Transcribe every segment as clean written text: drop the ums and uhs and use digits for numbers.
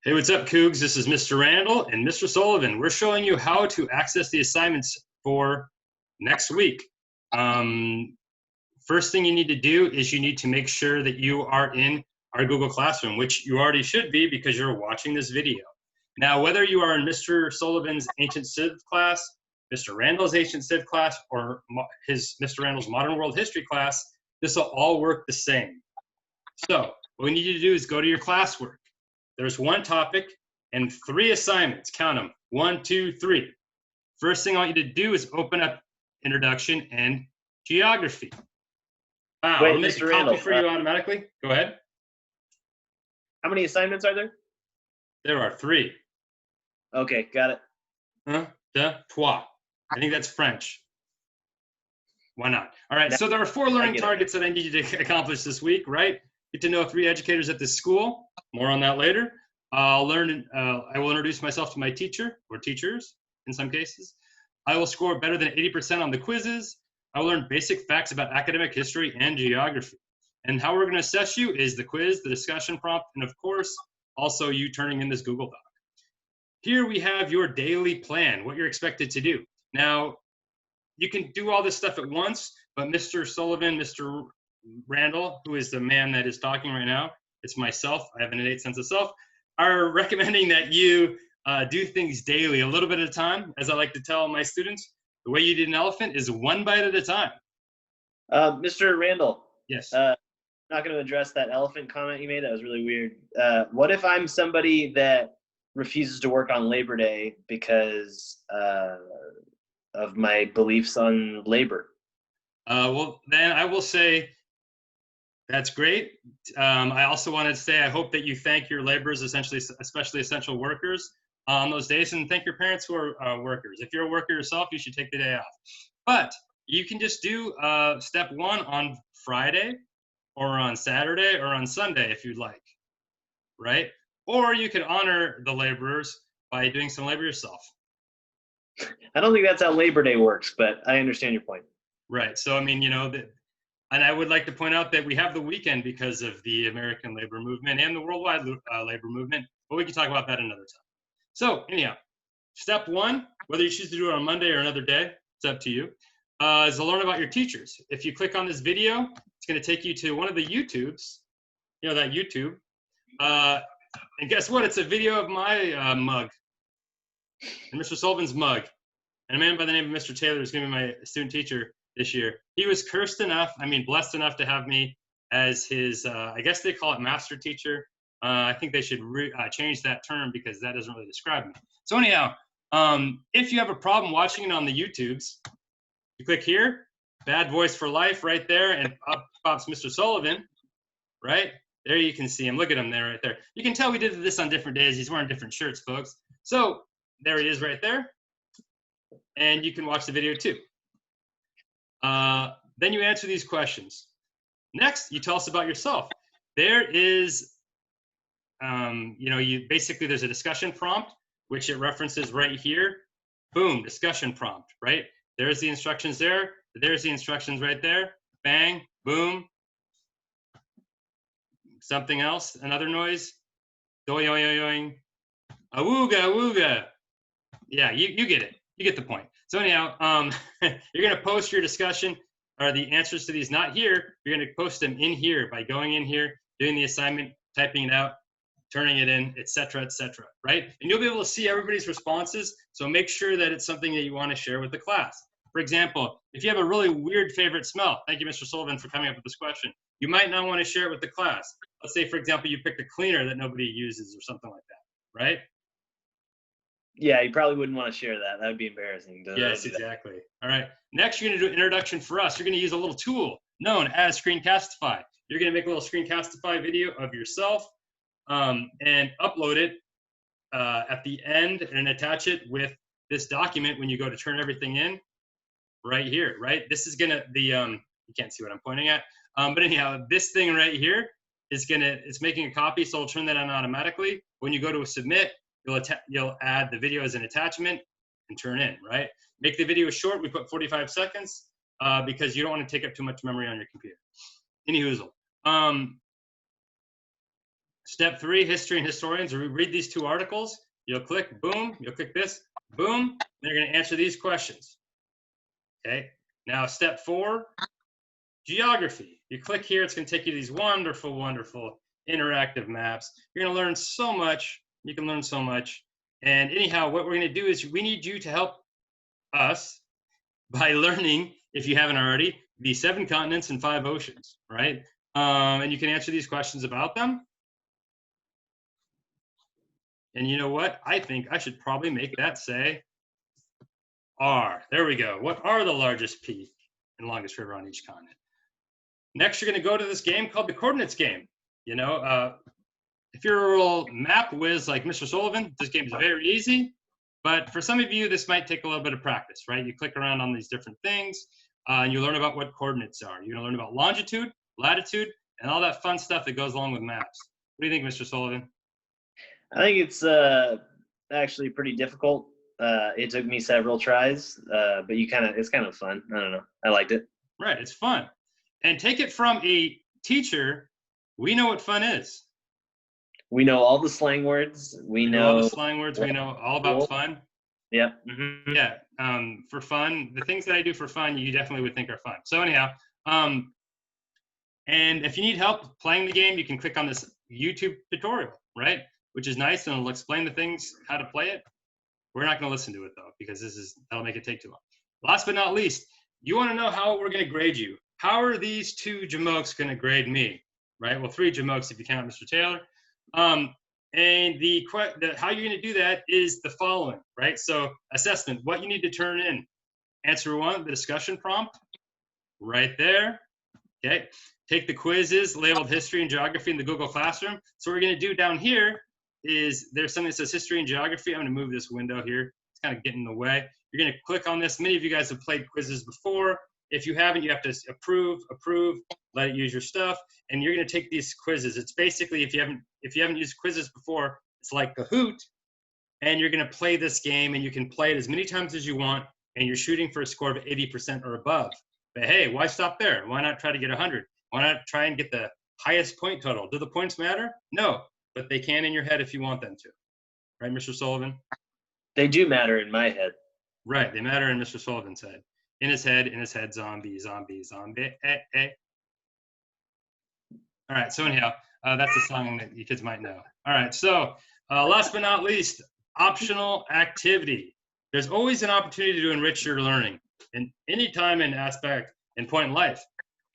Hey, what's up, Cougs? This is Mr. Randall and Mr. Sullivan. We're showing you how to access the assignments for next week. First thing you need to do is you need to make sure that you are in our Google Classroom, which you already should be because you're watching this video. Now, whether you are in Mr. Sullivan's Ancient Civ class, Mr. Randall's Ancient Civ class, or Mr. Randall's Modern World History class, this will all work the same. So what we need you to do is go to your classwork. There's one topic and 3 assignments. Count them. 1, 2, 3. First thing I want you to do is open up Introduction and Geography. Wow, Wait, I'll make Mr. a copy Randall, for you automatically. Go ahead. How many assignments are there? There are 3. Okay, got it. Trois. I think that's French. Why not? All right, so there are 4 learning targets that I need you to accomplish this week, right? Get to know 3 educators at this school. More on that later. I will introduce myself to my teacher, or teachers in some cases. I will score better than 80% on the quizzes. I will learn basic facts about academic history and geography. And how we're going to assess you is the quiz, the discussion prompt, and of course, also you turning in this Google Doc. Here we have your daily plan, what you're expected to do. Now, you can do all this stuff at once, but Mr. Sullivan, Mr. Randall, who is the man that is talking right now, it's myself, I have an innate sense of self, are recommending that you do things daily, a little bit at a time. As I like to tell my students, the way you eat an elephant is 1 bite at a time. Mr. Randall. Yes. Not going to address that elephant comment you made. That was really weird. What if I'm somebody that refuses to work on Labor Day because of my beliefs on labor? Well, then I will say that's great. I also wanted to say I hope that you thank your laborers, especially essential workers, on those days, and thank your parents who are workers. If you're a worker yourself, you should take the day off. But you can just do step 1 on Friday, or on Saturday, or on Sunday if you'd like, right? Or you could honor the laborers by doing some labor yourself. I don't think that's how Labor Day works, but I understand your point. Right. So, I mean, and I would like to point out that we have the weekend because of the American labor movement and the worldwide labor movement, but we can talk about that another time. So, anyhow, step 1, whether you choose to do it on Monday or another day, it's up to you, is to learn about your teachers. If you click on this video, it's going to take you to one of the YouTubes, that YouTube. And guess what? It's a video of my mug and Mr. Sullivan's mug. And a man by the name of Mr. Taylor is going to be my student teacher this year. He was blessed enough to have me as his, I guess they call it master teacher. I think they should change that term because that doesn't really describe me. So anyhow, if you have a problem watching it on the YouTubes, you click here, Bad Voice for Life right there, and up pops Mr. Sullivan, right? There you can see him. Look at him there, right there. You can tell we did this on different days. He's wearing different shirts, folks. So there he is right there. And you can watch the video too. Then you answer these questions. Next, you tell us about yourself. There is, there's a discussion prompt, which it references right here. Boom, discussion prompt, right? There's the instructions there. There's the instructions right there. Bang, boom. Something else, another noise. Doing, awooga, awooga. Yeah, you get it. You get the point. So anyhow, you're going to post your discussion or the answers to these, not here. You're going to post them in here by going in here, doing the assignment, typing it out, turning it in, et cetera, right? And you'll be able to see everybody's responses. So make sure that it's something that you want to share with the class. For example, if you have a really weird favorite smell, thank you, Mr. Sullivan, for coming up with this question. You might not want to share it with the class. Let's say, for example, you picked a cleaner that nobody uses or something like that, right? Yeah, you probably wouldn't want to share that. That would be embarrassing. Yes, exactly. All right. Next, you're going to do an introduction for us. You're going to use a little tool known as Screencastify. You're going to make a little Screencastify video of yourself and upload it at the end and attach it with this document when you go to turn everything in right here, right? This is going to, you can't see what I'm pointing at. But anyhow, this thing right here is it's making a copy, so it'll turn that on automatically. When you go to submit, you'll add the video as an attachment and turn in, right? Make the video short. We put 45 seconds because you don't want to take up too much memory on your computer. Any hoozle. Step 3, history and historians. Read these 2 articles. You'll click, boom. You'll click this, boom. And you're going to answer these questions. Okay. Now, step 4, geography. You click here. It's going to take you to these wonderful, wonderful interactive maps. You're going to learn so much. You can learn so much. And anyhow, what we're going to do is we need you to help us by learning, if you haven't already, the 7 continents and 5 oceans, right? And you can answer these questions about them. And you know what? I think I should probably make that say R. There we go. What are the largest peak and longest river on each continent? Next, you're going to go to this game called the coordinates game. You know, if you're a real map whiz like Mr. Sullivan, this game is very easy. But for some of you, this might take a little bit of practice, right? You click around on these different things, and you learn about what coordinates are. You're going to learn about longitude, latitude, and all that fun stuff that goes along with maps. What do you think, Mr. Sullivan? I think it's actually pretty difficult. It took me several tries, but it's kind of fun. I don't know. I liked it. Right, it's fun. And take it from a teacher, we know what fun is. We know all the slang words. We know all the slang words. We know all about fun. Yeah. Mm-hmm. Yeah. For fun, the things that I do for fun, you definitely would think are fun. So anyhow, and if you need help playing the game, you can click on this YouTube tutorial, right? Which is nice, and it'll explain the things, how to play it. We're not going to listen to it, though, because that'll make it take too long. Last but not least, you want to know how we're going to grade you. How are these 2 jamokes going to grade me, right? Well, 3 jamokes if you count Mr. Taylor. And how you're going to do that is the following, right? So assessment, what you need to turn in. Answer 1, the discussion prompt, right there. Okay. Take the quizzes labeled history and geography in the Google Classroom. So what we're going to do down here is there's something that says history and geography. I'm going to move this window here. It's kind of getting in the way. You're going to click on this. Many of you guys have played quizzes before. If you haven't, you have to approve, let it use your stuff, and you're going to take these quizzes. It's basically, if you haven't used quizzes before, it's like Kahoot, and you're going to play this game, and you can play it as many times as you want, and you're shooting for a score of 80% or above. But hey, why stop there? Why not try to get 100? Why not try and get the highest point total? Do the points matter? No, but they can in your head if you want them to. Right, Mr. Sullivan? They do matter in my head. Right, they matter in Mr. Sullivan's head. In his head, zombie, zombie, zombie, All right, so anyhow, that's a song that you kids might know. All right, so last but not least, optional activity. There's always an opportunity to enrich your learning in any time and aspect and point in life.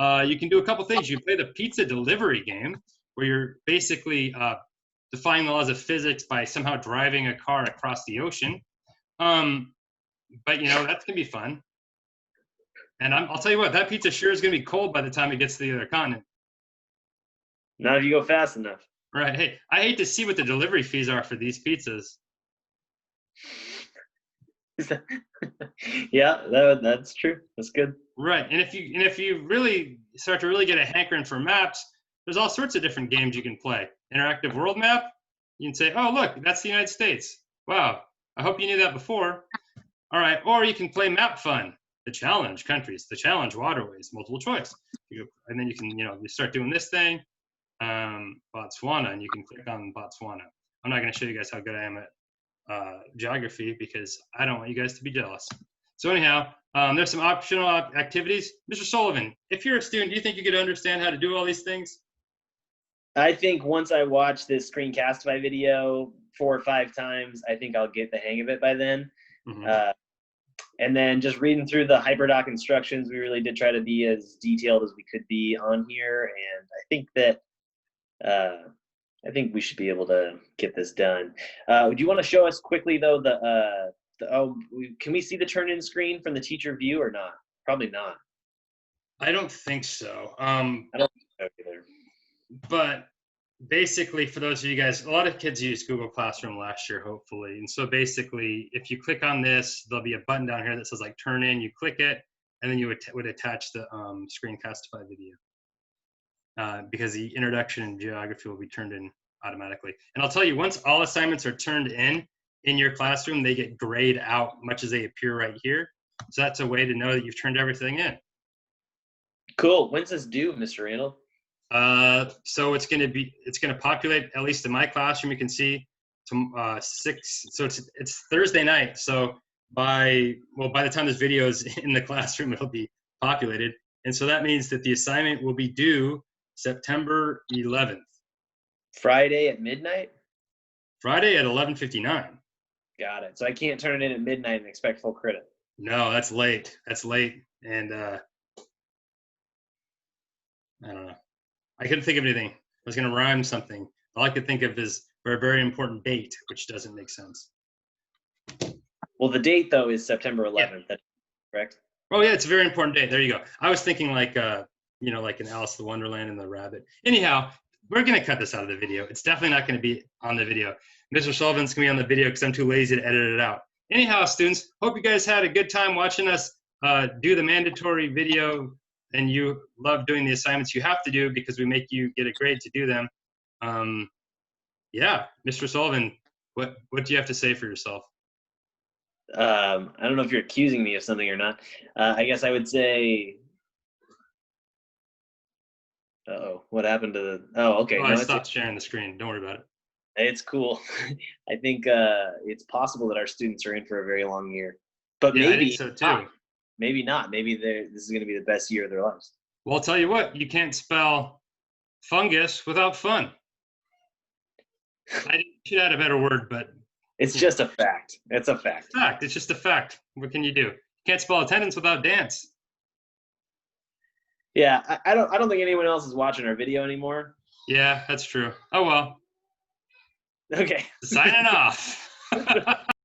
You can do a couple things. You can play the pizza delivery game, where you're basically defying the laws of physics by somehow driving a car across the ocean. But, you know, that's going to be fun. And I'll tell you what, that pizza sure is going to be cold by the time it gets to the other continent. Not if you go fast enough. Right. Hey, I hate to see what the delivery fees are for these pizzas. Yeah, that's true. That's good. Right. And if you really start to really get a hankering for maps, there's all sorts of different games you can play. Interactive world map. You can say, oh, look, that's the United States. Wow. I hope you knew that before. All right. Or you can play Map Fun. The challenge countries, the challenge waterways, multiple choice. And then you can, you start doing this thing, Botswana, and you can click on Botswana. I'm not going to show you guys how good I am at geography because I don't want you guys to be jealous. So anyhow, there's some optional activities. Mr. Sullivan, if you're a student, do you think you could understand how to do all these things? I think once I watch this Screencastify video 4 or 5 times, I think I'll get the hang of it by then. Mm-hmm. And then just reading through the HyperDoc instructions, we really did try to be as detailed as we could be on here. And I think that I think we should be able to get this done. Do you want to show us quickly, though, can we see the turn-in screen from the teacher view or not? Probably not. I don't think so. I don't think so either. But basically, for those of you guys, a lot of kids used Google Classroom last year, hopefully. And so basically, if you click on this, there'll be a button down here that says like turn in. You click it, and then you would attach the Screencastify video because the introduction and geography will be turned in automatically. And I'll tell you, once all assignments are turned in your classroom, they get grayed out much as they appear right here. So that's a way to know that you've turned everything in. Cool. When's this due, Mr. Randall? So it's going to populate, at least in my classroom, you can see, to 6. So it's Thursday night. So by the time this video is in the classroom, it'll be populated. And so that means that the assignment will be due September 11th. Friday at midnight? Friday at 11:59. Got it. So I can't turn it in at midnight and expect full credit. No, that's late. And I don't know. I couldn't think of anything. I was going to rhyme something. All I could think of is for a very important date, which doesn't make sense. Well, the date, though, is September 11th. Yeah. That's correct? Oh, yeah, it's a very important date. There you go. I was thinking like in Alice in Wonderland and the rabbit. Anyhow, we're going to cut this out of the video. It's definitely not going to be on the video. Mr. Sullivan's going to be on the video because I'm too lazy to edit it out. Anyhow, students, hope you guys had a good time watching us do the mandatory video, and you love doing the assignments you have to do because we make you get a grade to do them. Yeah, Mr. Sullivan, what do you have to say for yourself? I don't know if you're accusing me of something or not. I guess I would say, what happened to the, okay. I stopped sharing the screen. Don't worry about it. It's cool. I think it's possible that our students are in for a very long year. But Yeah, I maybe think so too. not. Maybe not. Maybe this is going to be the best year of their lives. Well, I'll tell you what, you can't spell fungus without fun. I should add a better word, but it's just a fact. It's a fact. It's just a fact. What can you do? You can't spell attendance without dance. Yeah, I don't think anyone else is watching our video anymore. Yeah, that's true. Oh well. Okay. Signing off.